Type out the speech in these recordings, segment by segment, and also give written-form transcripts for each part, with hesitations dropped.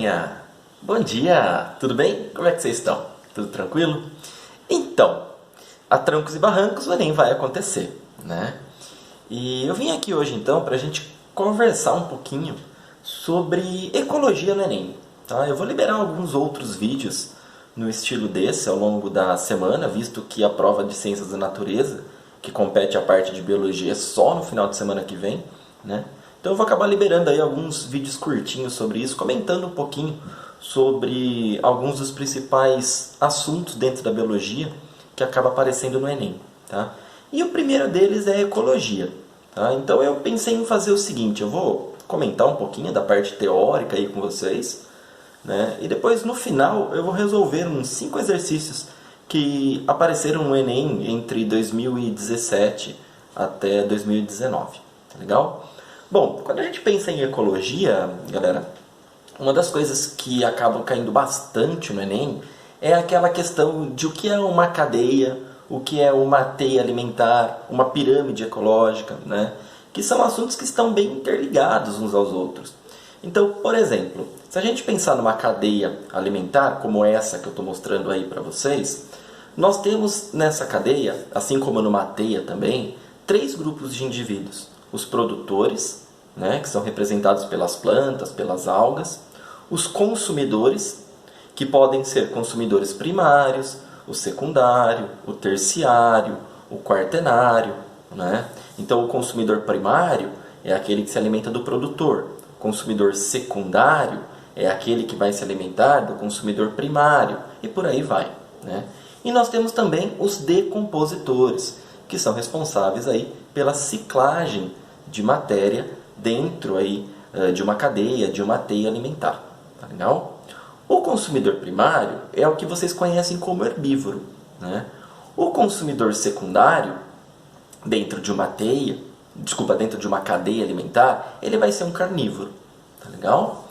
galerinha! Bom dia! Tudo bem? Como é que vocês estão? Tudo tranquilo? Então, a trancos e barrancos o Enem vai acontecer, né? E eu vim aqui hoje então para a gente conversar um pouquinho sobre ecologia no Enem, tá? Eu vou liberar alguns outros vídeos no estilo desse ao longo da semana, visto que a prova de Ciências da Natureza, que compete a parte de Biologia, é só no final de semana que vem, né? Então eu vou acabar liberando aí alguns vídeos curtinhos sobre isso, comentando um pouquinho sobre alguns dos principais assuntos dentro da biologia que acaba aparecendo no Enem, tá? E o primeiro deles é ecologia, tá? Então eu pensei em fazer o seguinte, eu vou comentar um pouquinho da parte teórica aí com vocês, né? E depois no final eu vou resolver uns 5 exercícios que apareceram no Enem entre 2017 até 2019, tá legal? Bom, quando a gente pensa em ecologia, galera, uma das coisas que acabam caindo bastante no Enem é aquela questão de o que é uma cadeia, o que é uma teia alimentar, uma pirâmide ecológica, né? Que são assuntos que estão bem interligados uns aos outros. Então, por exemplo, se a gente pensar numa cadeia alimentar, como essa que eu estou mostrando aí para vocês, nós temos nessa cadeia, assim como numa teia também, 3 grupos de indivíduos. Os produtores, né, que são representados pelas plantas, pelas algas, os consumidores, que podem ser consumidores primários, o secundário, o terciário, o quaternário, né? Então o consumidor primário é aquele que se alimenta do produtor, o consumidor secundário é aquele que vai se alimentar do consumidor primário, e por aí vai, né? E nós temos também os decompositores, que são responsáveis aí pela ciclagem de matéria dentro aí, de uma cadeia, de uma teia alimentar. Tá legal? O consumidor primário é o que vocês conhecem como herbívoro, né? O consumidor secundário, dentro de uma teia, dentro de uma cadeia alimentar, ele vai ser um carnívoro. Tá legal?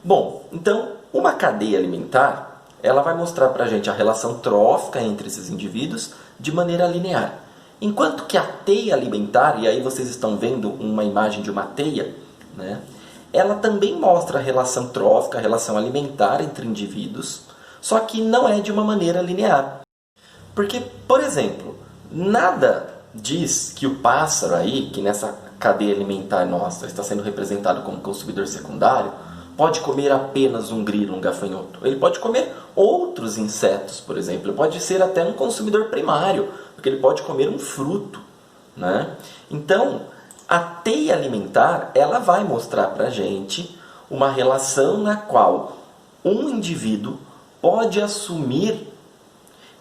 Bom, então, uma cadeia alimentar, ela vai mostrar pra gente a relação trófica entre esses indivíduos de maneira linear. Enquanto que a teia alimentar, e aí vocês estão vendo uma imagem de uma teia, né? Ela também mostra a relação trófica, a relação alimentar entre indivíduos, só que não é de uma maneira linear. Porque, por exemplo, nada diz que o pássaro aí, que nessa cadeia alimentar nossa está sendo representado como consumidor secundário, pode comer apenas um grilo, um gafanhoto. Ele pode comer outros insetos, por exemplo. Ele pode ser até um consumidor primário, porque ele pode comer um fruto, né? Então, a teia alimentar, ela vai mostrar para a gente uma relação na qual um indivíduo pode assumir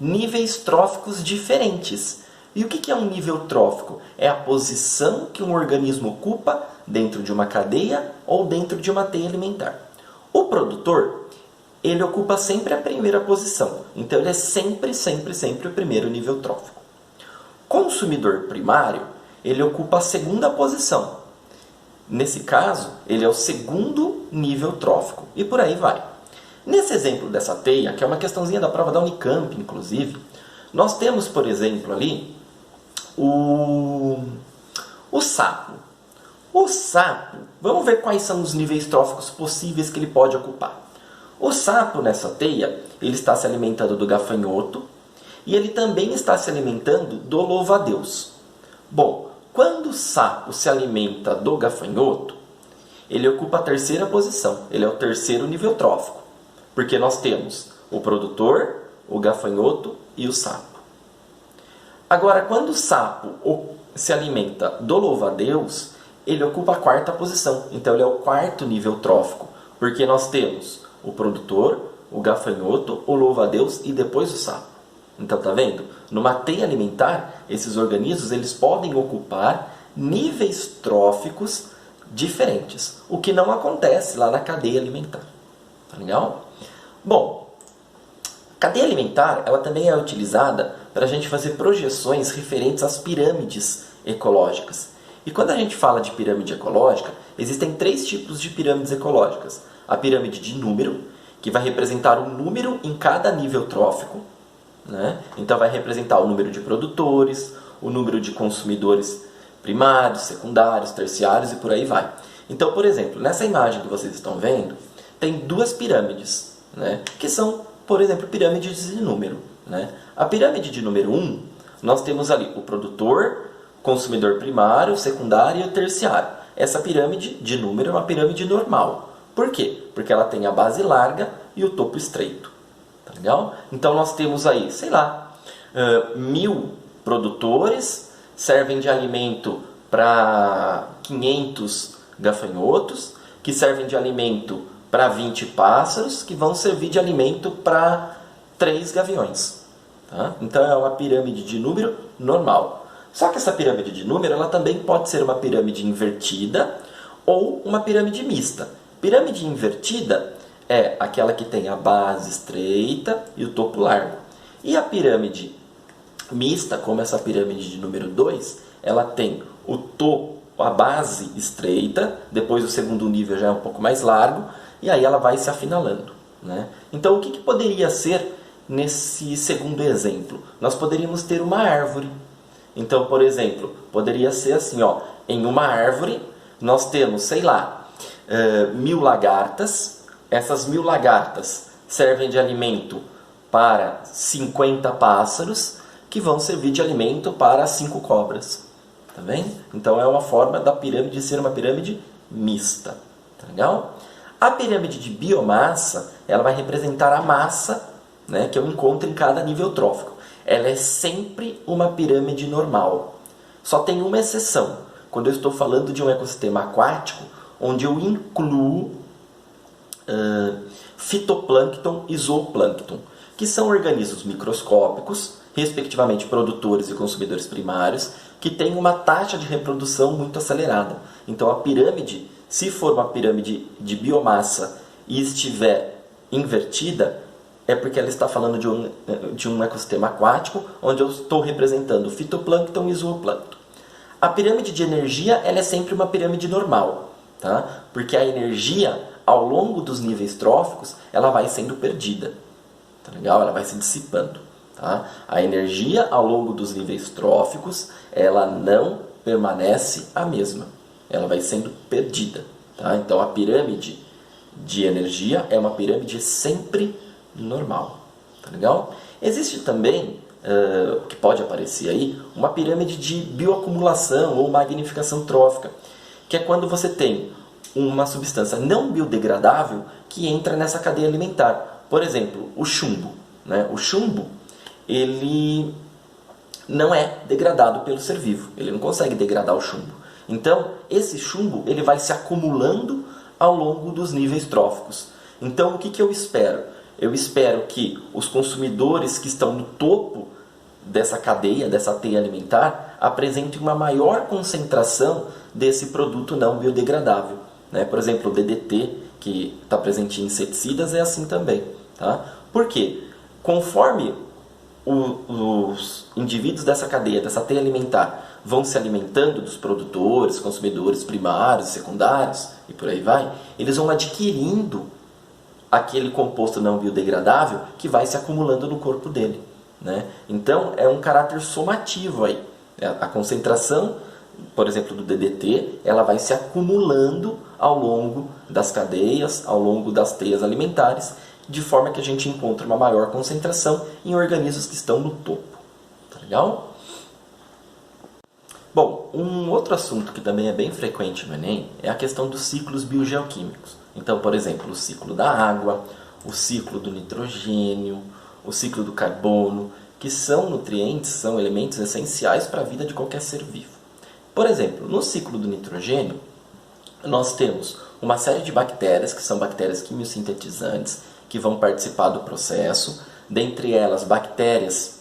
níveis tróficos diferentes. E o que é um nível trófico? É a posição que um organismo ocupa dentro de uma cadeia ou dentro de uma teia alimentar. O produtor, ele ocupa sempre a primeira posição. Então, ele é sempre o primeiro nível trófico. Consumidor primário, ele ocupa a segunda posição. Nesse caso, ele é o segundo nível trófico. E por aí vai. Nesse exemplo dessa teia, que é uma questãozinha da prova da Unicamp, inclusive, nós temos, por exemplo, ali o sapo. O sapo, vamos ver quais são os níveis tróficos possíveis que ele pode ocupar. O sapo, nessa teia, ele está se alimentando do gafanhoto e ele também está se alimentando do louva-a-Deus. Bom, quando o sapo se alimenta do gafanhoto, ele ocupa a terceira posição. Ele é o terceiro nível trófico, porque nós temos o produtor, o gafanhoto e o sapo. Agora, quando o sapo se alimenta do louva-a-Deus, ele ocupa a quarta posição. Então, ele é o quarto nível trófico, porque nós temos o produtor, o gafanhoto, o louva-a-Deus e depois o sapo. Então, tá vendo? Numa teia alimentar, esses organismos eles podem ocupar níveis tróficos diferentes, o que não acontece lá na cadeia alimentar. Tá legal? Bom, a cadeia alimentar ela também é utilizada para a gente fazer projeções referentes às pirâmides ecológicas. E quando a gente fala de pirâmide ecológica, existem 3 tipos de pirâmides ecológicas. A pirâmide de número, que vai representar um número em cada nível trófico, né? Então vai representar o número de produtores, o número de consumidores primários, secundários, terciários e por aí vai. Então, por exemplo, nessa imagem que vocês estão vendo, tem duas pirâmides, né? Que são, por exemplo, pirâmides de número, né? A pirâmide de número 1, nós temos ali o produtor, consumidor primário, secundário e terciário. Essa pirâmide de número é uma pirâmide normal. Por quê? Porque ela tem a base larga e o topo estreito. Tá legal? Então nós temos aí, sei lá, 1000 produtores, servem de alimento para 500 gafanhotos, que servem de alimento para 20 pássaros, que vão servir de alimento para 3 gaviões. Tá? Então é uma pirâmide de número normal. Só que essa pirâmide de número ela também pode ser uma pirâmide invertida ou uma pirâmide mista. Pirâmide invertida é aquela que tem a base estreita e o topo largo. E a pirâmide mista, como essa pirâmide de número 2, ela tem o topo, a base estreita, depois o segundo nível já é um pouco mais largo, e aí ela vai se afinalando, né? Então o que poderia ser nesse segundo exemplo? Nós poderíamos ter uma árvore. Então, por exemplo, poderia ser assim, ó, em uma árvore nós temos, sei lá, 1000 lagartas. Essas 1000 lagartas servem de alimento para 50 pássaros, que vão servir de alimento para 5 cobras. Tá vendo? Então é uma forma da pirâmide ser uma pirâmide mista. Tá legal? A pirâmide de biomassa, ela vai representar a massa, né, que eu encontro em cada nível trófico. Ela é sempre uma pirâmide normal. Só tem uma exceção, quando eu estou falando de um ecossistema aquático, onde eu incluo fitoplâncton e zooplâncton, que são organismos microscópicos, respectivamente produtores e consumidores primários, que têm uma taxa de reprodução muito acelerada. Então a pirâmide, se for uma pirâmide de biomassa e estiver invertida, é porque ela está falando de um ecossistema aquático, onde eu estou representando fitoplâncton e zooplâncton. A pirâmide de energia ela é sempre uma pirâmide normal, tá? Porque a energia, ao longo dos níveis tróficos, ela vai sendo perdida. Tá legal? Ela vai se dissipando. Tá? A energia, ao longo dos níveis tróficos, ela não permanece a mesma. Ela vai sendo perdida. Tá? Então, a pirâmide de energia é uma pirâmide sempre normal. Tá legal? Existe também, que pode aparecer aí, uma pirâmide de bioacumulação ou magnificação trófica, que é quando você tem uma substância não biodegradável que entra nessa cadeia alimentar. Por exemplo, o chumbo. Né? O chumbo, ele não é degradado pelo ser vivo. Ele não consegue degradar o chumbo. Então, esse chumbo ele vai se acumulando ao longo dos níveis tróficos. Então, o que eu espero? Eu espero que os consumidores que estão no topo dessa cadeia, dessa teia alimentar, apresentem uma maior concentração desse produto não biodegradável. Né? Por exemplo, o DDT, que está presente em inseticidas, é assim também. Tá? Por quê? Conforme os indivíduos dessa cadeia, dessa teia alimentar, vão se alimentando dos produtores, consumidores primários, secundários e por aí vai, eles vão adquirindo aquele composto não biodegradável que vai se acumulando no corpo dele. Né? Então, é um caráter somativo aí. A concentração, por exemplo, do DDT, ela vai se acumulando ao longo das cadeias, ao longo das teias alimentares, de forma que a gente encontra uma maior concentração em organismos que estão no topo. Tá legal? Bom, um outro assunto que também é bem frequente no Enem é a questão dos ciclos biogeoquímicos. Então, por exemplo, o ciclo da água, o ciclo do nitrogênio, o ciclo do carbono, que são nutrientes, são elementos essenciais para a vida de qualquer ser vivo. Por exemplo, no ciclo do nitrogênio, nós temos uma série de bactérias, que são bactérias quimiosintetizantes, que vão participar do processo, dentre elas bactérias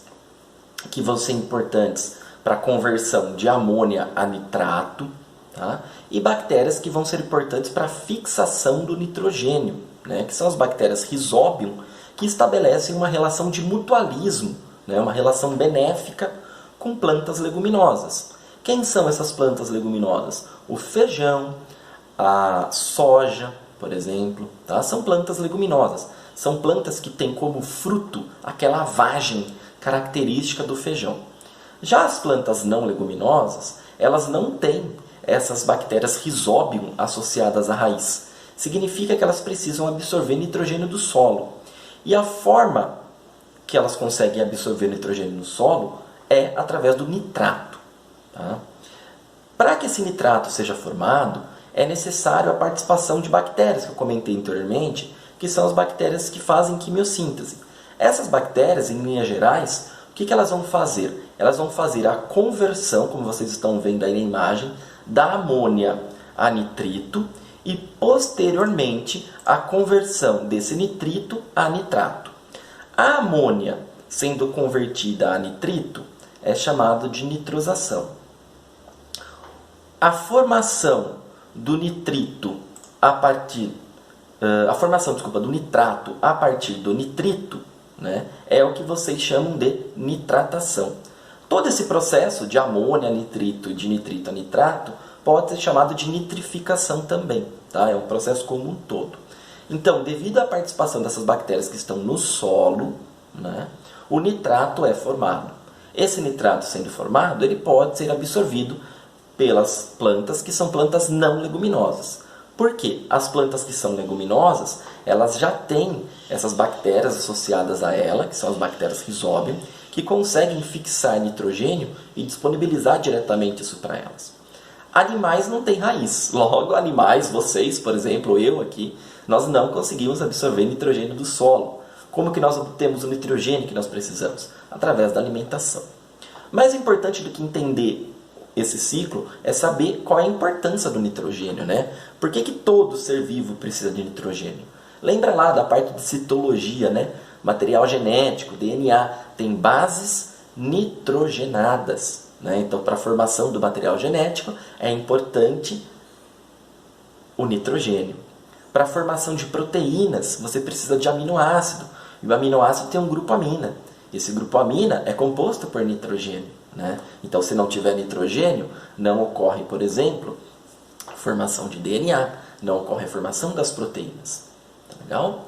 que vão ser importantes para a conversão de amônia a nitrato, tá? E bactérias que vão ser importantes para a fixação do nitrogênio, né? Que são as bactérias Rhizobium, que estabelecem uma relação de mutualismo, né? Uma relação benéfica com plantas leguminosas. Quem são essas plantas leguminosas? O feijão, a soja, por exemplo, tá? São plantas leguminosas. São plantas que têm como fruto aquela vagem característica do feijão. Já as plantas não leguminosas, elas não têm essas bactérias Rhizobium associadas à raiz. significa que elas precisam absorver nitrogênio do solo. E a forma que elas conseguem absorver nitrogênio no solo é através do nitrato. Tá? Para que esse nitrato seja formado, é necessário a participação de bactérias, que eu comentei anteriormente, que são as bactérias que fazem quimiossíntese. Essas bactérias, em linhas gerais, o que elas vão fazer? Elas vão fazer a conversão, como vocês estão vendo aí na imagem, da amônia a nitrito e, posteriormente, a conversão desse nitrito a nitrato. A amônia sendo convertida a nitrito é chamado de nitrosação. A formação do nitrito a partir do nitrato a partir do nitrito, né, é o que vocês chamam de nitratação. Todo esse processo de amônia a nitrito e de nitrito a nitrato pode ser chamado de nitrificação também, tá? É um processo como um todo. Então, devido à participação dessas bactérias que estão no solo, né, o nitrato é formado. Esse nitrato sendo formado, ele pode ser absorvido pelas plantas que são plantas não leguminosas. Por quê? As plantas que são leguminosas, elas já têm essas bactérias associadas a ela, que são as bactérias Rhizobium, que conseguem fixar nitrogênio e disponibilizar diretamente isso para elas. Animais não têm raiz. Logo, animais, vocês, por exemplo, eu aqui, nós não conseguimos absorver nitrogênio do solo. Como que nós obtemos o nitrogênio que nós precisamos? Através da alimentação. Mais importante do que entender esse ciclo é saber qual é a importância do nitrogênio, né? Por que todo ser vivo precisa de nitrogênio? Lembra lá da parte de citologia, né? Material genético, DNA, tem bases nitrogenadas, né? Então, para a formação do material genético, é importante o nitrogênio. Para a formação de proteínas, você precisa de aminoácido. E o aminoácido tem um grupo amina. Esse grupo amina é composto por nitrogênio, né? Então, se não tiver nitrogênio, não ocorre, por exemplo, a formação de DNA, não ocorre a formação das proteínas. Tá legal?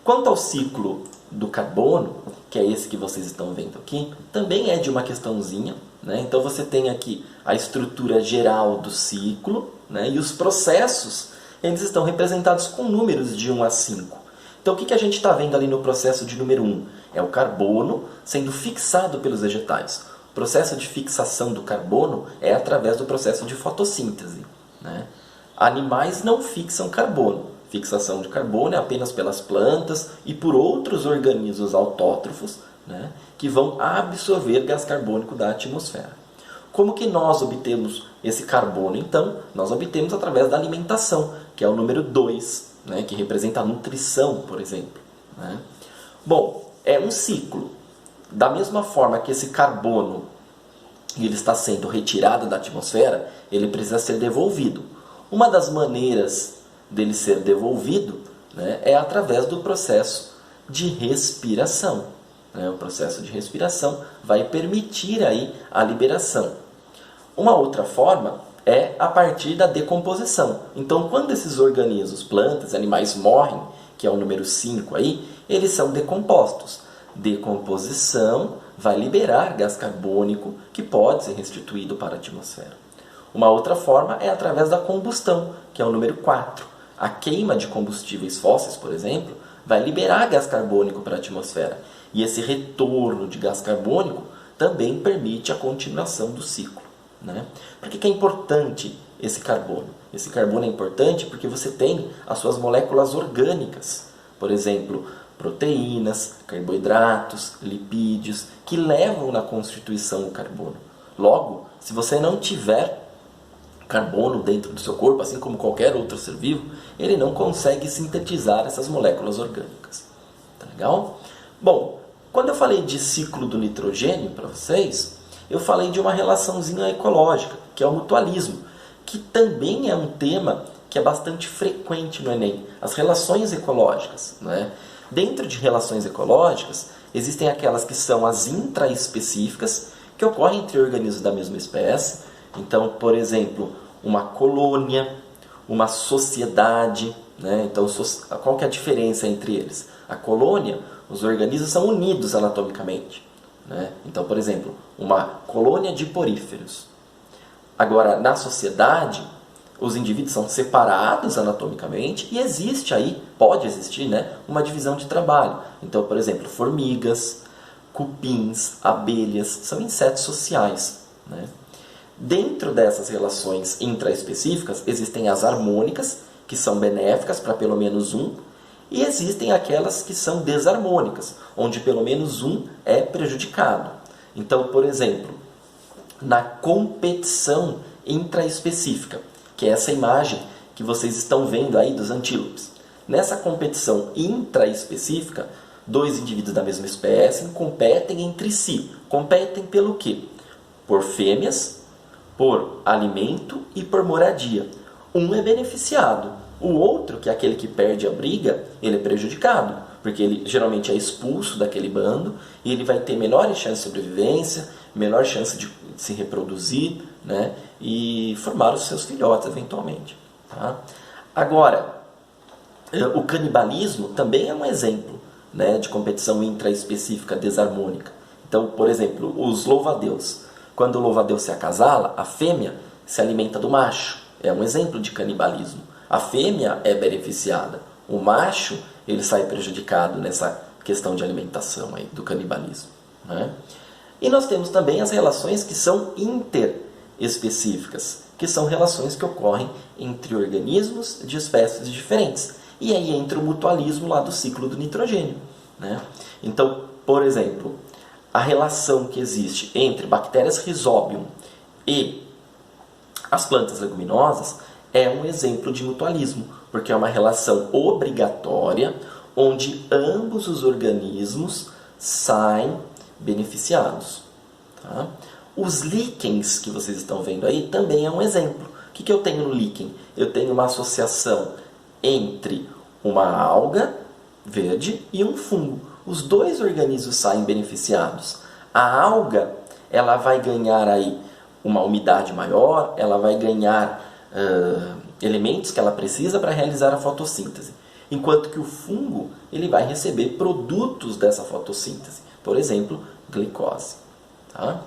Quanto ao ciclo do carbono, que é esse que vocês estão vendo aqui, também é de uma questãozinha, né? Então, você tem aqui a estrutura geral do ciclo, né? E os processos, eles estão representados com números de 1 a 5. Então, o que a gente está vendo ali no processo de número 1? É o carbono sendo fixado pelos vegetais. O processo de fixação do carbono é através do processo de fotossíntese, né? Animais não fixam carbono. Fixação de carbono é apenas pelas plantas e por outros organismos autótrofos, né, que vão absorver gás carbônico da atmosfera. Como que nós obtemos esse carbono? Então, nós obtemos através da alimentação, que é o número 2, né, que representa a nutrição, por exemplo, né? Bom, é um ciclo. Da mesma forma que esse carbono ele está sendo retirado da atmosfera, ele precisa ser devolvido. Uma das maneiras dele ser devolvido, né, é através do processo de respiração, né? O processo de respiração vai permitir aí a liberação. Uma outra forma é a partir da decomposição. Então, quando esses organismos, plantas, animais morrem, que é o número 5 aí, eles são decompostos. Decomposição vai liberar gás carbônico que pode ser restituído para a atmosfera. Uma outra forma é através da combustão, que é o número 4. A queima de combustíveis fósseis, por exemplo, vai liberar gás carbônico para a atmosfera. E esse retorno de gás carbônico também permite a continuação do ciclo, né? Por que é importante esse carbono? Esse carbono é importante porque você tem as suas moléculas orgânicas. Por exemplo, proteínas, carboidratos, lipídios, que levam na constituição do carbono. Logo, se você não tiver carbono dentro do seu corpo, assim como qualquer outro ser vivo, ele não consegue sintetizar essas moléculas orgânicas. Tá legal? Bom, quando eu falei de ciclo do nitrogênio para vocês, eu falei de uma relaçãozinha ecológica, que é o mutualismo, que também é um tema que é bastante frequente no Enem, as relações ecológicas, né? Dentro de relações ecológicas, existem aquelas que são as intraespecíficas, que ocorrem entre organismos da mesma espécie. Então, por exemplo, uma colônia, uma sociedade, né? Então, qual que é a diferença entre eles? A colônia, os organismos são unidos anatomicamente, né? Então, por exemplo, uma colônia de poríferos. Agora, na sociedade, os indivíduos são separados anatomicamente e existe aí, pode existir, né, uma divisão de trabalho. Então, por exemplo, formigas, cupins, abelhas, são insetos sociais, né? Dentro dessas relações intraespecíficas, existem as harmônicas, que são benéficas para pelo menos um, e existem aquelas que são desarmônicas, onde pelo menos um é prejudicado. Então, por exemplo, na competição intraespecífica, que é essa imagem que vocês estão vendo aí dos antílopes. Nessa competição intraespecífica, dois indivíduos da mesma espécie competem entre si. Competem pelo quê? Por fêmeas, por alimento e por moradia. Um é beneficiado. O outro, que é aquele que perde a briga, ele é prejudicado, porque ele geralmente é expulso daquele bando e ele vai ter menores chances de sobrevivência, menor chance de se reproduzir, né, e formar os seus filhotes eventualmente. Tá? Agora, o canibalismo também é um exemplo, né, de competição intraespecífica desarmônica. Então, por exemplo, os louva-a-Deus. Quando o louva-a-Deus se acasala, a fêmea se alimenta do macho. É um exemplo de canibalismo. A fêmea é beneficiada. O macho, ele sai prejudicado nessa questão de alimentação aí, do canibalismo, né? E nós temos também as relações que são interespecíficas, que são relações que ocorrem entre organismos de espécies diferentes. E aí entra o mutualismo lá do ciclo do nitrogênio, né? Então, por exemplo, a relação que existe entre bactérias Rhizobium e as plantas leguminosas é um exemplo de mutualismo, porque é uma relação obrigatória onde ambos os organismos saem beneficiados. Tá? Os líquens que vocês estão vendo aí também é um exemplo. O que eu tenho no líquen? Eu tenho uma associação entre uma alga verde e um fungo. Os dois organismos saem beneficiados. A alga, ela vai ganhar aí uma umidade maior, ela vai ganhar elementos que ela precisa para realizar a fotossíntese. Enquanto que o fungo, ele vai receber produtos dessa fotossíntese. Por exemplo, glicose. Tá?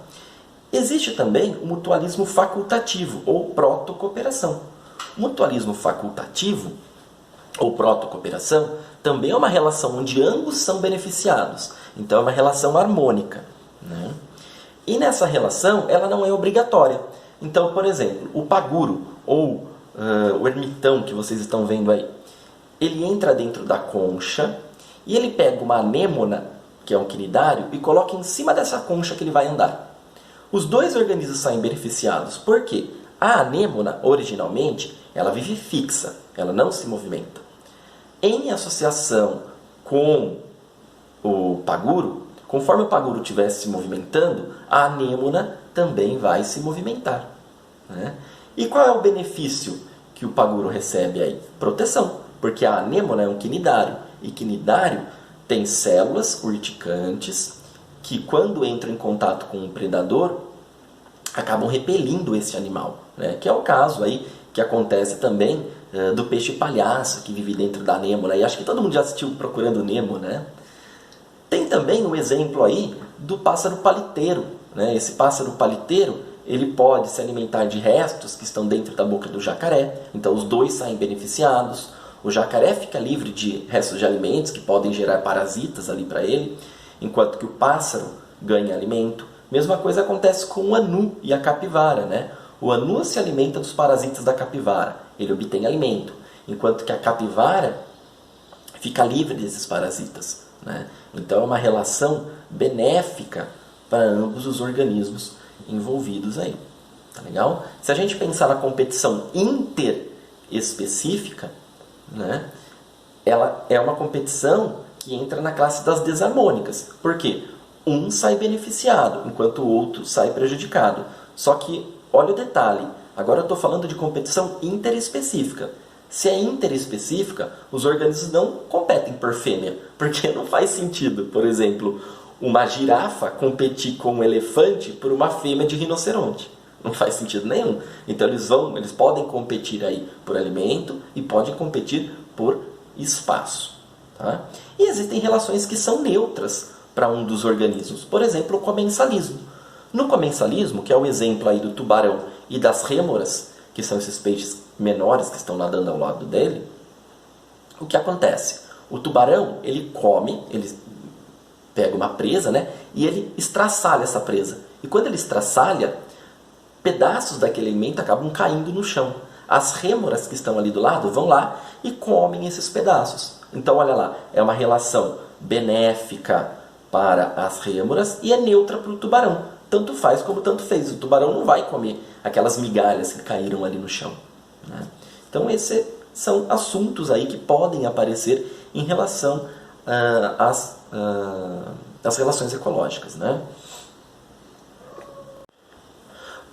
Existe também o mutualismo facultativo, ou protocooperação. O mutualismo facultativo, ou protocooperação, também é uma relação onde ambos são beneficiados. Então é uma relação harmônica, né? E nessa relação, ela não é obrigatória. Então, por exemplo, o paguro, ou o ermitão que vocês estão vendo aí, ele entra dentro da concha e ele pega uma anêmona, que é um quinidário, e coloca em cima dessa concha que ele vai andar. Os dois organismos saem beneficiados. Por quê? A anêmona, originalmente, ela vive fixa, ela não se movimenta. Em associação com o paguro, conforme o paguro estiver se movimentando, a anêmona também vai se movimentar, né? E qual é o benefício que o paguro recebe aí? Proteção, porque a anêmona é um quinidário, e quinidário tem células urticantes que, quando entram em contato com um predador, acabam repelindo esse animal, né? Que é o caso aí que acontece também do peixe palhaço que vive dentro da anêmona. E acho que todo mundo já assistiu Procurando Nemo, né? Tem também o exemplo aí do pássaro paliteiro, né? Esse pássaro paliteiro, ele pode se alimentar de restos que estão dentro da boca do jacaré. Então os dois saem beneficiados. O jacaré fica livre de restos de alimentos que podem gerar parasitas ali para ele, enquanto que o pássaro ganha alimento. Mesma coisa acontece com o anu e a capivara, né? O anu se alimenta dos parasitas da capivara, ele obtém alimento, enquanto que a capivara fica livre desses parasitas, né? Então é uma relação benéfica para ambos os organismos envolvidos aí. Tá legal? Se a gente pensar na competição interespecífica, né, ela é uma competição que entra na classe das desarmônicas. Por quê? Um sai beneficiado, enquanto o outro sai prejudicado. Só que, olha o detalhe, agora eu estou falando de competição interespecífica. Se é interespecífica, os organismos não competem por fêmea, porque não faz sentido, por exemplo, uma girafa competir com um elefante por uma fêmea de rinoceronte. Não faz sentido nenhum. Então eles podem competir aí por alimento e podem competir por espaço. Tá? E existem relações que são neutras para um dos organismos. Por exemplo, o comensalismo. No comensalismo, que é o exemplo aí do tubarão e das rêmoras, que são esses peixes menores que estão nadando ao lado dele, o que acontece? O tubarão, ele come, ele pega uma presa, né? E ele estraçalha essa presa. E quando ele estraçalha, pedaços daquele alimento acabam caindo no chão. As rêmoras que estão ali do lado vão lá e comem esses pedaços. Então, olha lá, é uma relação benéfica para as rêmoras e é neutra para o tubarão. Tanto faz como tanto fez. O tubarão não vai comer aquelas migalhas que caíram ali no chão, né? Então, esses são assuntos aí que podem aparecer em relação às relações ecológicas, né?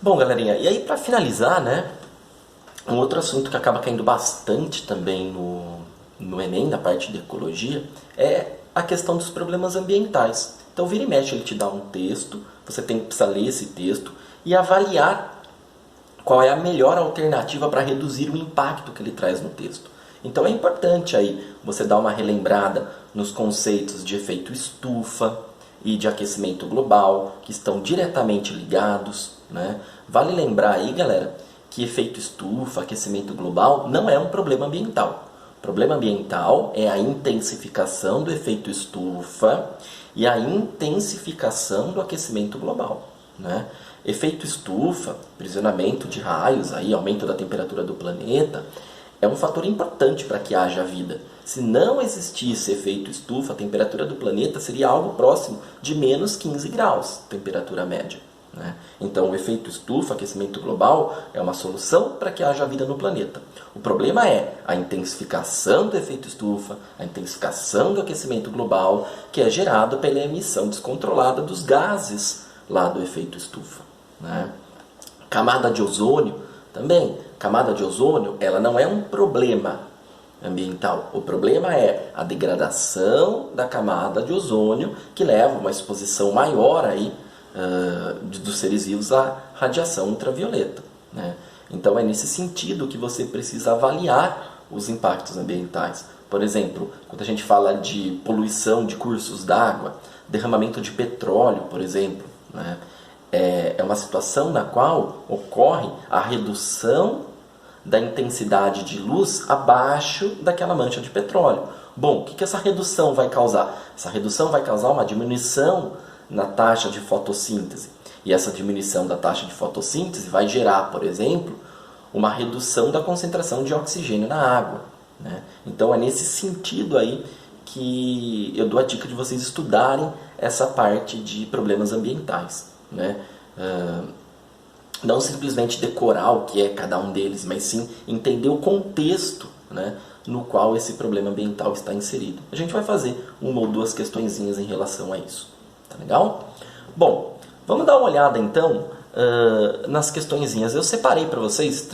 Bom, galerinha, e aí para finalizar, né, um outro assunto que acaba caindo bastante também no Enem, na parte de ecologia, é a questão dos problemas ambientais. Então, vira e mexe, ele te dá um texto, você precisa ler esse texto e avaliar qual é a melhor alternativa para reduzir o impacto que ele traz no texto. Então, é importante aí você dar uma relembrada nos conceitos de efeito estufa e de aquecimento global, que estão diretamente ligados, né? Vale lembrar aí, galera, que efeito estufa, aquecimento global, não é um problema ambiental. O problema ambiental é a intensificação do efeito estufa e a intensificação do aquecimento global, né? Efeito estufa, aprisionamento de raios, aí, aumento da temperatura do planeta, é um fator importante para que haja vida. Se não existisse efeito estufa, a temperatura do planeta seria algo próximo de menos 15 graus, temperatura média, né? Então, o efeito estufa, aquecimento global, é uma solução para que haja vida no planeta. O problema é a intensificação do efeito estufa, a intensificação do aquecimento global, que é gerado pela emissão descontrolada dos gases lá do efeito estufa, né? Camada de ozônio também. Camada de ozônio, ela não é um problema ambiental. O problema é a degradação da camada de ozônio, que leva a uma exposição maior aí, dos seres vivos à radiação ultravioleta, né? Então é nesse sentido que você precisa avaliar os impactos ambientais. Por exemplo, quando a gente fala de poluição de cursos d'água, derramamento de petróleo, por exemplo, né? É uma situação na qual ocorre a redução da intensidade de luz abaixo daquela mancha de petróleo. Bom, o que essa redução vai causar? Essa redução vai causar uma diminuição na taxa de fotossíntese. E essa diminuição da taxa de fotossíntese vai gerar, por exemplo, uma redução da concentração de oxigênio na água, né? Então é nesse sentido aí que eu dou a dica de vocês estudarem essa parte de problemas ambientais, né? Não simplesmente decorar o que é cada um deles, mas sim entender o contexto, né, no qual esse problema ambiental está inserido. A gente vai fazer uma ou duas questõezinhas em relação a isso. Tá legal? Bom, vamos dar uma olhada então nas questõezinhas. Eu separei para vocês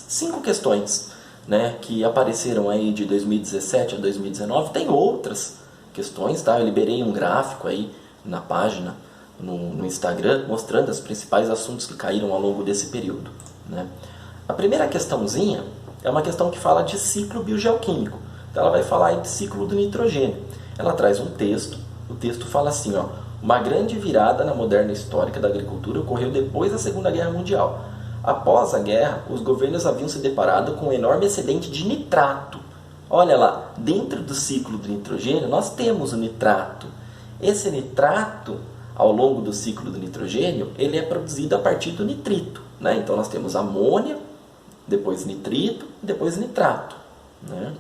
5 questões, né, que apareceram aí de 2017 a 2019. Tem outras questões, tá? Eu liberei um gráfico aí na página, no Instagram, mostrando os principais assuntos que caíram ao longo desse período, né? A primeira questãozinha é uma questão que fala de ciclo biogeoquímico. Então ela vai falar aí de ciclo do nitrogênio. Ela traz um texto, o texto fala assim, ó: uma grande virada na moderna história da agricultura ocorreu depois da Segunda Guerra Mundial. Após a guerra, os governos haviam se deparado com um enorme excedente de nitrato. Olha lá, dentro do ciclo do nitrogênio nós temos o nitrato. Esse nitrato, ao longo do ciclo do nitrogênio, ele é produzido a partir do nitrito, né? Então nós temos amônia, depois nitrito, depois nitrato, né?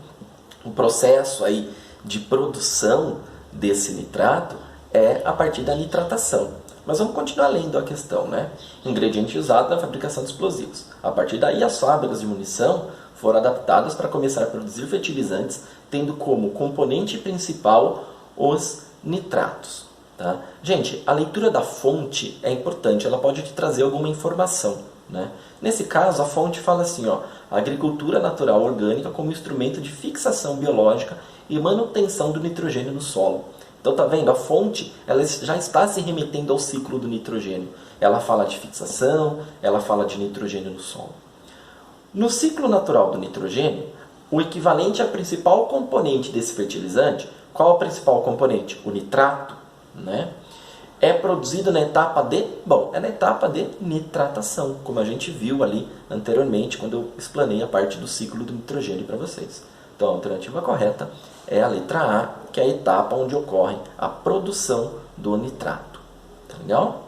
O processo aí de produção desse nitrato é a partir da nitratação. Mas vamos continuar lendo a questão, né? Ingrediente usado na fabricação de explosivos. A partir daí, as fábricas de munição foram adaptadas para começar a produzir fertilizantes, tendo como componente principal os nitratos. Tá? Gente, a leitura da fonte é importante, ela pode te trazer alguma informação, né? Nesse caso, a fonte fala assim, ó: a agricultura natural orgânica como instrumento de fixação biológica e manutenção do nitrogênio no solo. Então, tá vendo? A fonte ela já está se remetendo ao ciclo do nitrogênio. Ela fala de fixação, ela fala de nitrogênio no solo. No ciclo natural do nitrogênio, o equivalente à principal componente desse fertilizante, qual é o principal componente? O nitrato, né? é produzido na etapa de... Bom, é na etapa de nitratação, como a gente viu ali anteriormente, quando eu explanei a parte do ciclo do nitrogênio para vocês. Então, a alternativa correta é a letra A, que é a etapa onde ocorre a produção do nitrato. Tá legal?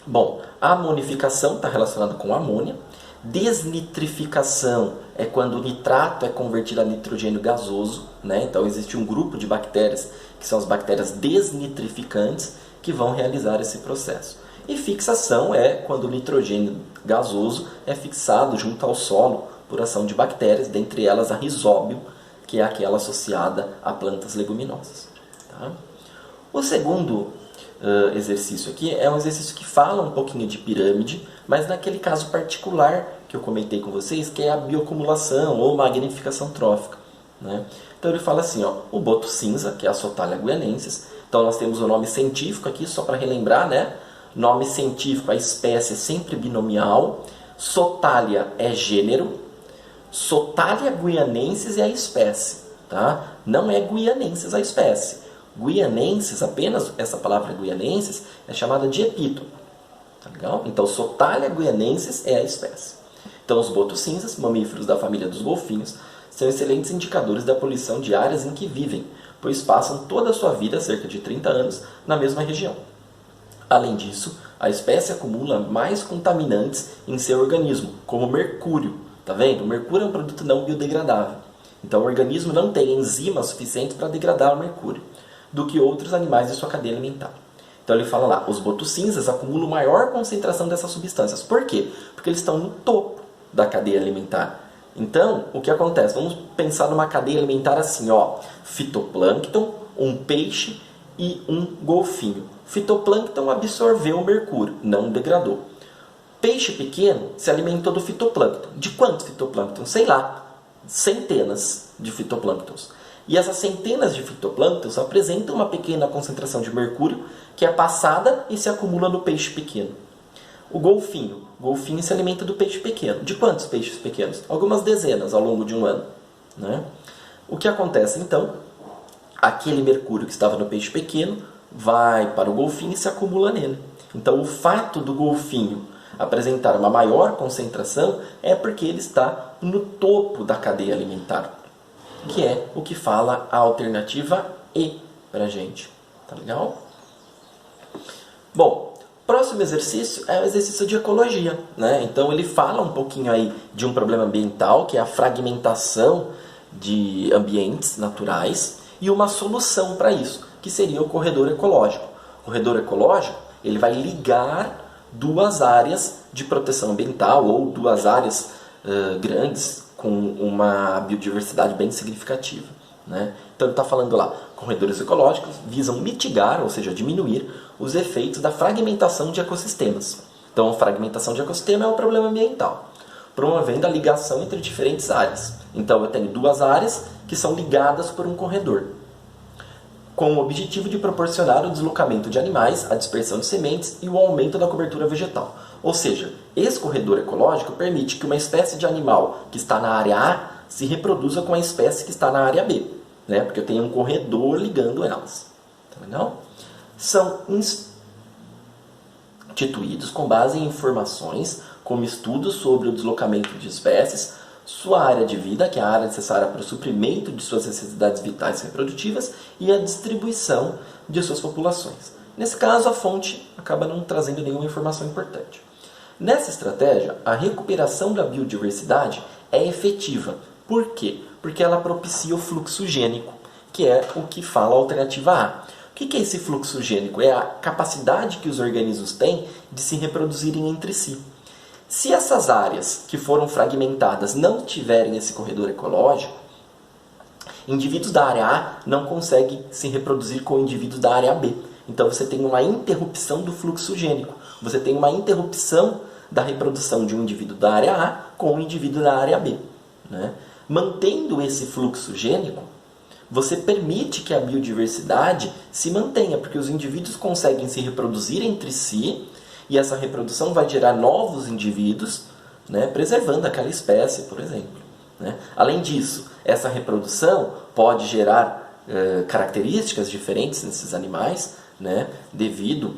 Bom, a amonificação está relacionada com amônia. Desnitrificação é quando o nitrato é convertido a nitrogênio gasoso, né? Então, existe um grupo de bactérias, que são as bactérias desnitrificantes, que vão realizar esse processo. E fixação é quando o nitrogênio gasoso é fixado junto ao solo por ação de bactérias, dentre elas a Rhizóbio, que é aquela associada a plantas leguminosas. Tá? O segundo exercício aqui é um exercício que fala um pouquinho de pirâmide, mas naquele caso particular que eu comentei com vocês, que é a bioacumulação ou magnificação trófica. Né? Então ele fala assim, ó, o boto cinza, que é a Sotalia guianensis. Então nós temos o nome científico aqui, só para relembrar, né? Nome científico, a espécie é sempre binomial. Sotalia é gênero. Sotalia guianensis é a espécie, tá? Não é guianensis a espécie. Guianensis, apenas essa palavra guianensis, é chamada de epítomo. Tá legal? Então Sotalia guianensis é a espécie. Então os botos cinzas, mamíferos da família dos golfinhos, são excelentes indicadores da poluição de áreas em que vivem, pois passam toda a sua vida, cerca de 30 anos, na mesma região. Além disso, a espécie acumula mais contaminantes em seu organismo, como mercúrio. Tá vendo? O mercúrio é um produto não biodegradável. Então o organismo não tem enzimas suficientes para degradar o mercúrio, do que outros animais de sua cadeia alimentar. Então ele fala lá, os botos cinzas acumulam maior concentração dessas substâncias. Por quê? Porque eles estão no topo da cadeia alimentar. Então, o que acontece? Vamos pensar numa cadeia alimentar assim, ó, fitoplâncton, um peixe e um golfinho. Fitoplâncton absorveu o mercúrio, não degradou. Peixe pequeno se alimentou do fitoplâncton. De quantos fitoplânctons? Sei lá, centenas de fitoplânctons. E essas centenas de fitoplânctons apresentam uma pequena concentração de mercúrio que é passada e se acumula no peixe pequeno. O golfinho se alimenta do peixe pequeno. De quantos peixes pequenos? Algumas dezenas ao longo de um ano. Né? O que acontece então? Aquele mercúrio que estava no peixe pequeno vai para o golfinho e se acumula nele. Então o fato do golfinho apresentar uma maior concentração é porque ele está no topo da cadeia alimentar, que é o que fala a alternativa E para a gente. Tá legal? Bom, próximo exercício é o exercício de ecologia, né? Então ele fala um pouquinho aí de um problema ambiental, que é a fragmentação de ambientes naturais, e uma solução para isso, que seria o corredor ecológico. O corredor ecológico, ele vai ligar duas áreas de proteção ambiental ou duas áreas grandes com uma biodiversidade bem significativa. Né? Então ele está falando lá, corredores ecológicos visam mitigar, ou seja, diminuir os efeitos da fragmentação de ecossistemas. Então a fragmentação de ecossistema é um problema ambiental, promovendo a ligação entre diferentes áreas. Então eu tenho duas áreas que são ligadas por um corredor, com o objetivo de proporcionar o deslocamento de animais, a dispersão de sementes e o aumento da cobertura vegetal. Ou seja, esse corredor ecológico permite que uma espécie de animal que está na área A se reproduza com a espécie que está na área B, né? Porque eu tenho um corredor ligando elas. Tá legal? São instituídos com base em informações como estudos sobre o deslocamento de espécies, sua área de vida, que é a área necessária para o suprimento de suas necessidades vitais e reprodutivas, e a distribuição de suas populações. Nesse caso, a fonte acaba não trazendo nenhuma informação importante. Nessa estratégia, a recuperação da biodiversidade é efetiva. Por quê? Porque ela propicia o fluxo gênico, que é o que fala a alternativa A. O que é esse fluxo gênico? É a capacidade que os organismos têm de se reproduzirem entre si. Se essas áreas que foram fragmentadas não tiverem esse corredor ecológico, indivíduos da área A não conseguem se reproduzir com indivíduos da área B. Então você tem uma interrupção do fluxo gênico. Você tem uma interrupção da reprodução de um indivíduo da área A com um indivíduo da área B. Né? Mantendo esse fluxo gênico, você permite que a biodiversidade se mantenha, porque os indivíduos conseguem se reproduzir entre si, e essa reprodução vai gerar novos indivíduos, né, preservando aquela espécie, por exemplo. Né? Além disso, essa reprodução pode gerar características diferentes nesses animais, né, devido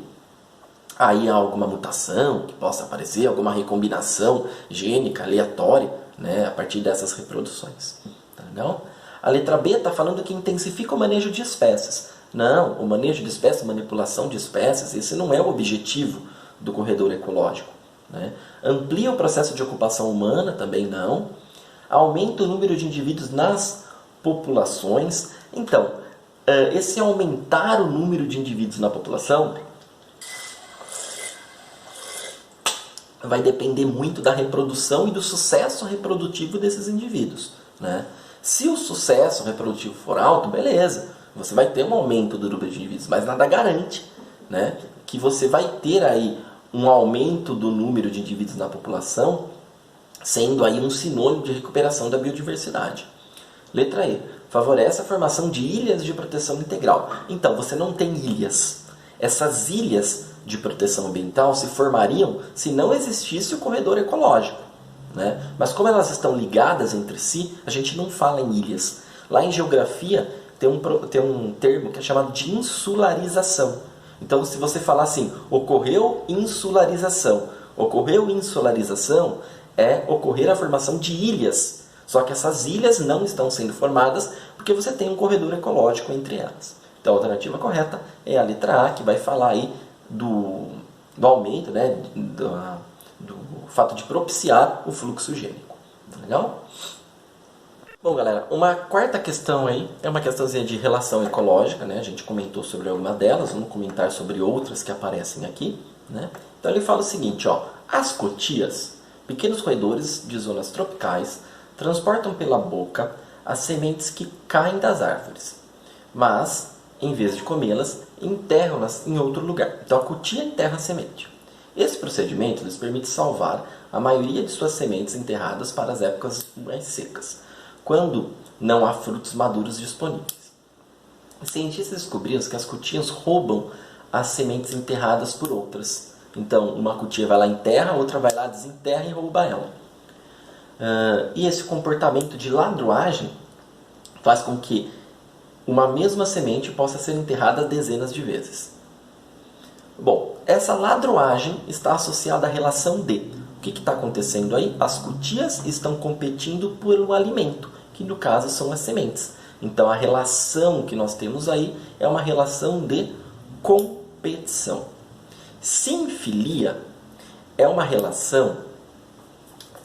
aí a alguma mutação que possa aparecer, alguma recombinação gênica aleatória, né, a partir dessas reproduções. Tá legal? A letra B está falando que intensifica o manejo de espécies. Não, o manejo de espécies, manipulação de espécies, esse não é o objetivo do corredor ecológico. Né? Amplia o processo de ocupação humana, também não. Aumenta o número de indivíduos nas populações. Então, esse aumentar o número de indivíduos na população vai depender muito da reprodução e do sucesso reprodutivo desses indivíduos. Né? Se o sucesso reprodutivo for alto, beleza, você vai ter um aumento do número de indivíduos, mas nada garante, né, que você vai ter aí um aumento do número de indivíduos na população, sendo aí um sinônimo de recuperação da biodiversidade. Letra E. Favorece a formação de ilhas de proteção integral. Então, você não tem ilhas. Essas ilhas de proteção ambiental se formariam se não existisse o corredor ecológico. Né? Mas como elas estão ligadas entre si, a gente não fala em ilhas. Lá em geografia tem um termo que é chamado de insularização. Então, se você falar assim, ocorreu insularização é ocorrer a formação de ilhas. Só que essas ilhas não estão sendo formadas porque você tem um corredor ecológico entre elas. Então, a alternativa correta é a letra A, que vai falar aí do aumento, né, do fato de propiciar o fluxo gênico. Tá legal? Bom, galera, uma quarta questão aí é uma questãozinha de relação ecológica, né? A gente comentou sobre alguma delas, vamos comentar sobre outras que aparecem aqui, né? Então ele fala o seguinte, ó, as cotias, pequenos roedores de zonas tropicais, transportam pela boca as sementes que caem das árvores, mas, em vez de comê-las, enterram-nas em outro lugar. Então a cutia enterra a semente. Esse procedimento lhes permite salvar a maioria de suas sementes enterradas para as épocas mais secas, quando não há frutos maduros disponíveis. Os cientistas descobriram que as cutias roubam as sementes enterradas por outras. Então, uma cutia vai lá e enterra, outra vai lá, desenterra e rouba ela. E esse comportamento de ladruagem faz com que uma mesma semente possa ser enterrada dezenas de vezes. Bom, essa ladruagem está associada à relação de... O que está acontecendo aí? As cutias estão competindo por um alimento, que no caso são as sementes. Então a relação que nós temos aí é uma relação de competição. Sinfilia é uma relação,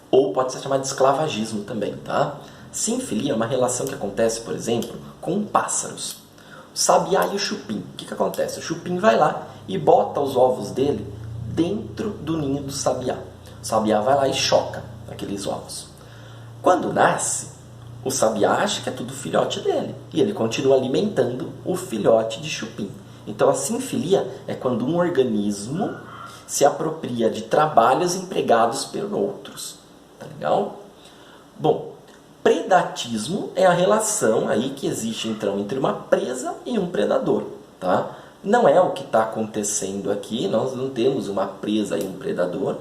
ou pode ser chamada de esclavagismo também, tá? Sinfilia é uma relação que acontece, por exemplo, com pássaros. O sabiá e o chupim. O que acontece? O chupim vai lá e bota os ovos dele dentro do ninho do sabiá. O sabiá vai lá e choca aqueles ovos. Quando nasce, o sabiá acha que é tudo filhote dele. E ele continua alimentando o filhote de chupim. Então a sinfilia é quando um organismo se apropria de trabalhos empregados por outros. Tá legal? Bom, predatismo é a relação aí que existe então entre uma presa e um predador. Tá? Não é o que está acontecendo aqui, nós não temos uma presa e um predador.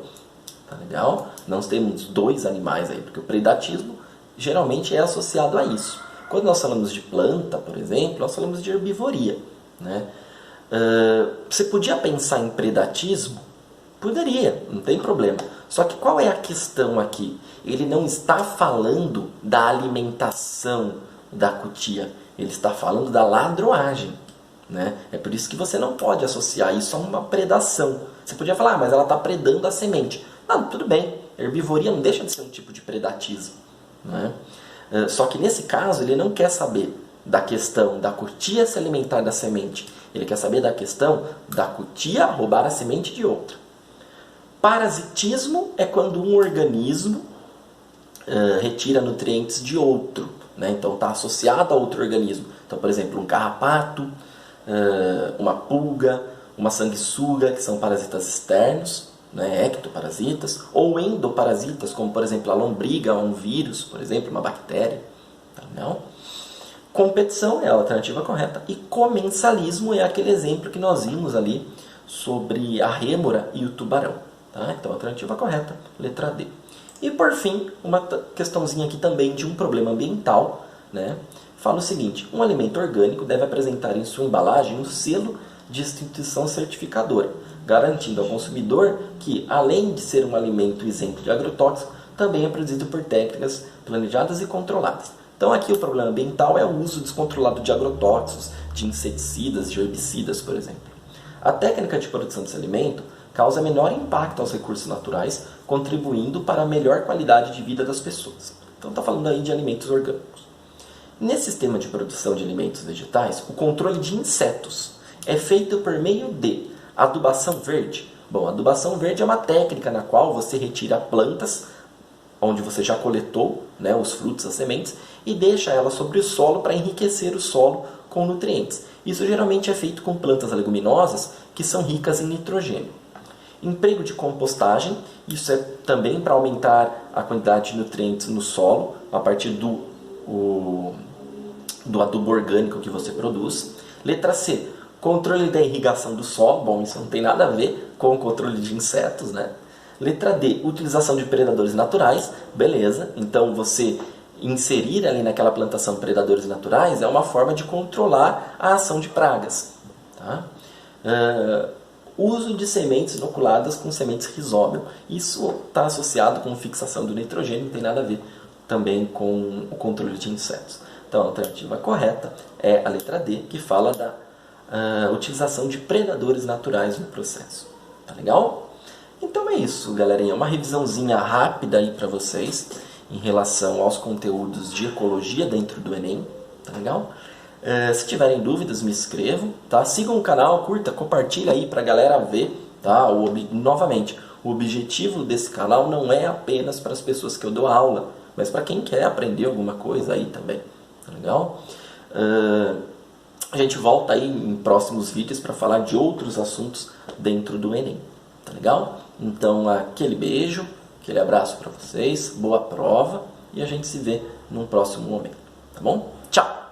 Tá legal? Nós temos dois animais aí, porque o predatismo geralmente é associado a isso. Quando nós falamos de planta, por exemplo, nós falamos de herbivoria. Né? Você podia pensar em predatismo? Poderia, não tem problema. Só que qual é a questão aqui? Ele não está falando da alimentação da cutia, ele está falando da ladroagem. Né? É por isso que você não pode associar isso a uma predação. Você podia falar, mas ela está predando a semente. Não, tudo bem, herbivoria não deixa de ser um tipo de predatismo. Né? Só que nesse caso ele não quer saber da questão da cutia se alimentar da semente. Ele quer saber da questão da cutia roubar a semente de outra. Parasitismo é quando um organismo retira nutrientes de outro. Né? Então está associado a outro organismo. Então, por exemplo, um carrapato, uma pulga, uma sanguessuga, que são parasitas externos, né, ectoparasitas, ou endoparasitas, como por exemplo a lombriga, um vírus, por exemplo, uma bactéria. Tá, não? Competição é a alternativa correta. E comensalismo é aquele exemplo que nós vimos ali sobre a rêmora e o tubarão. Tá? Então a alternativa correta, letra D. E por fim, uma questãozinha aqui também de um problema ambiental. Né? Fala o seguinte, um alimento orgânico deve apresentar em sua embalagem um selo de instituição certificadora, garantindo ao consumidor que, além de ser um alimento isento de agrotóxico, também é produzido por técnicas planejadas e controladas. Então aqui o problema ambiental é o uso descontrolado de agrotóxicos, de inseticidas, de herbicidas, por exemplo. A técnica de produção desse alimento causa menor impacto aos recursos naturais, contribuindo para a melhor qualidade de vida das pessoas. Então está falando aí de alimentos orgânicos. Nesse sistema de produção de alimentos vegetais, o controle de insetos é feito por meio de adubação verde. Bom, a adubação verde é uma técnica na qual você retira plantas onde você já coletou, né, os frutos, as sementes, e deixa elas sobre o solo para enriquecer o solo com nutrientes. Isso geralmente é feito com plantas leguminosas que são ricas em nitrogênio. Emprego de compostagem, isso é também para aumentar a quantidade de nutrientes no solo, a partir do adubo orgânico que você produz. Letra C, controle da irrigação do solo. Bom, isso não tem nada a ver com o controle de insetos, né? Letra D, utilização de predadores naturais. Beleza, então você inserir ali naquela plantação predadores naturais é uma forma de controlar a ação de pragas. Tá? Uso de sementes inoculadas com sementes Rhizóbio. Isso está associado com fixação do nitrogênio, não tem nada a ver também com o controle de insetos. Então a alternativa correta é a letra D, que fala da utilização de predadores naturais no processo. Tá legal? Então é isso, galerinha. Uma revisãozinha rápida aí para vocês em relação aos conteúdos de ecologia dentro do Enem. Tá legal? Se tiverem dúvidas, me escrevam, tá? Sigam o canal, curta, compartilha aí pra galera ver, tá? Novamente, o objetivo desse canal não é apenas para as pessoas que eu dou aula, mas para quem quer aprender alguma coisa aí também, tá legal? A gente volta aí em próximos vídeos para falar de outros assuntos dentro do Enem, tá legal? Então, aquele beijo, aquele abraço para vocês, boa prova e a gente se vê num próximo momento, tá bom? Tchau!